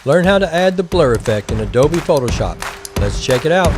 Learn how to add the blur effect in Adobe Photoshop. Let's check it out.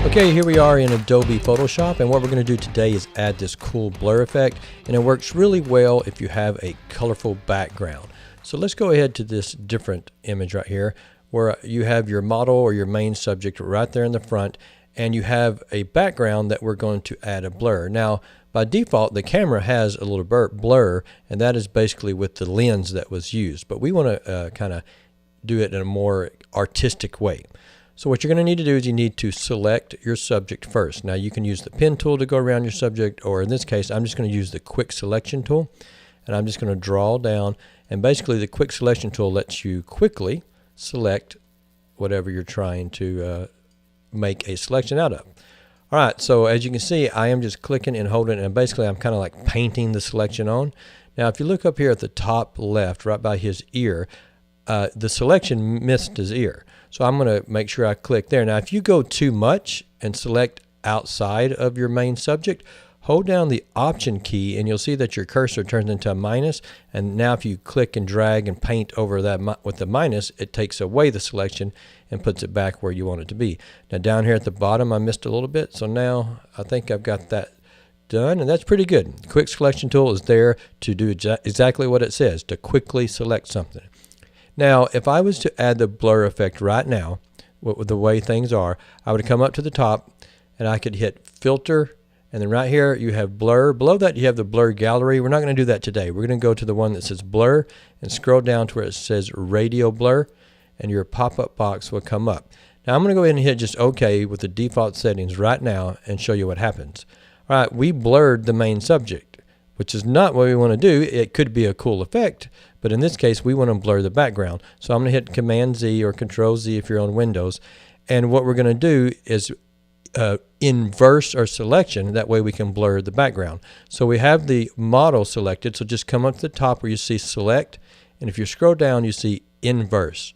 Okay, here we are in Adobe Photoshop, and what we're going to do today is add this cool blur effect, and it works really well if you have a colorful background. So let's go ahead to this different image right here where you have your model or your main subject right there in the front, and you have a background that we're going to add a blur. Now, by default, the camera has a little blur, and that is basically with the lens that was used, but we want to kind of do it in a more artistic way. So what you're going to need to do is you need to select your subject first. Now you can use the pen tool to go around your subject, or in this case I'm just going to use the quick selection tool, and I'm just going to draw down, and basically the quick selection tool lets you quickly select whatever you're trying to make a selection out of. Alright, so as you can see, I am just clicking and holding, and basically I'm kind of like painting the selection on. Now if you look up here at the top left right by his ear, the selection missed his ear. So I'm going to make sure I click there. Now if you go too much and select outside of your main subject, hold down the Option key and you'll see that your cursor turns into a minus, and now if you click and drag and paint over that with the minus, it takes away the selection and puts it back where you want it to be. Now down here at the bottom I missed a little bit, so now I think I've got that done, and that's pretty good. The quick selection tool is there to do exactly what it says, to quickly select something. Now, if I was to add the blur effect right now, with the way things are, I would come up to the top and I could hit Filter, and then right here you have Blur. Below that you have the Blur Gallery. We're not going to do that today. We're going to go to the one that says Blur and scroll down to where it says Radio Blur, and your pop-up box will come up. Now I'm going to go ahead and hit just OK with the default settings right now and show you what happens. All right, we blurred the main subject, which is not what we want to do. It could be a cool effect, but in this case we want to blur the background. So I'm going to hit Command Z or Control Z if you're on Windows, and what we're going to do is inverse our selection. That way we can blur the background. So we have the model selected, so just come up to the top where you see Select, and if you scroll down you see Inverse.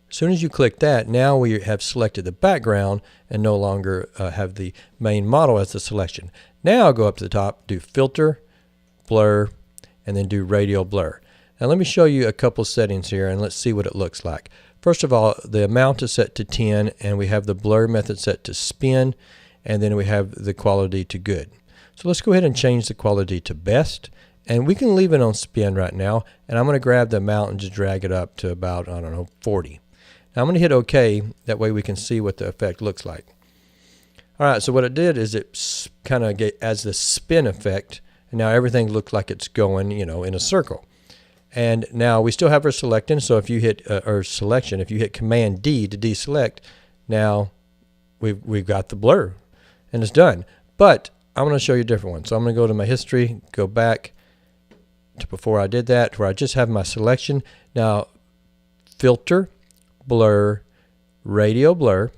As soon as you click that, now we have selected the background and no longer have the main model as the selection. Now go up to the top, do Filter, Blur, and then do Radio Blur. Now let me show you a couple settings here and let's see what it looks like. First of all, the amount is set to 10, and we have the blur method set to spin, and then we have the quality to good. So let's go ahead and change the quality to best, and we can leave it on spin right now, and I'm going to grab the amount and just drag it up to about, I don't know, 40. Now I'm going to hit OK, that way we can see what the effect looks like. Alright, so what it did is it kind of adds the spin effect, and now everything looks like it's going, you know, in a circle. And now we still have our selecting, so if you hit or selection, if you hit Command D to deselect, now we've got the blur and it's done. But I'm going to show you a different one. So I'm going to go to my history, go back to before I did that, where I just have my selection. Now Filter, Blur, Radio Blur.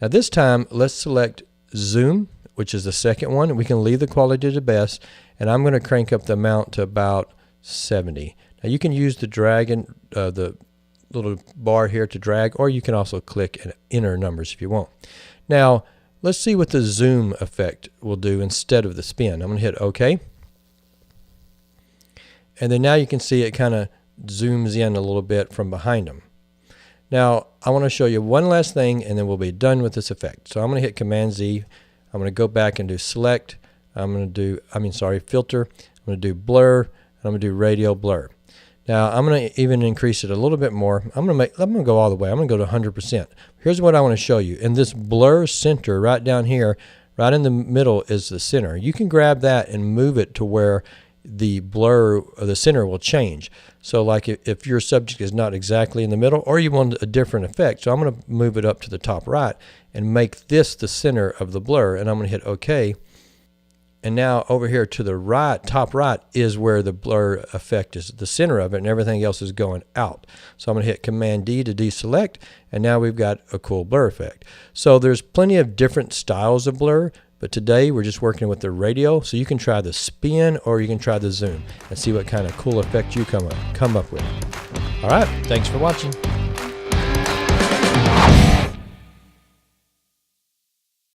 Now this time let's select Zoom, which is the second one. We can leave the quality to best, and I'm going to crank up the amount to about 70. Now you can use the drag and the little bar here to drag, or you can also click and enter numbers if you want. Now let's see what the zoom effect will do instead of the spin. I'm going to hit OK, and then now you can see it kind of zooms in a little bit from behind them. Now I want to show you one last thing and then we'll be done with this effect. So I'm going to hit Command Z. I'm going to go back and do Select. I'm going to do, Filter. I'm going to do Blur. And I'm going to do Radio Blur. Now I'm going to even increase it a little bit more. I'm going to go all the way. I'm going to go to 100%. Here's what I want to show you. In this blur center right down here, right in the middle is the center. You can grab that and move it to where the blur or the center will change. So like if your subject is not exactly in the middle, or you want a different effect, so I'm going to move it up to the top right and make this the center of the blur, and I'm going to hit OK. And now over here to the right, top right, is where the blur effect is the center of it, and everything else is going out. So I'm going to hit Command D to deselect, and now we've got a cool blur effect. So there's plenty of different styles of blur, but today we're just working with the radio, so you can try the spin or you can try the zoom and see what kind of cool effect you come up with. All right, thanks for watching.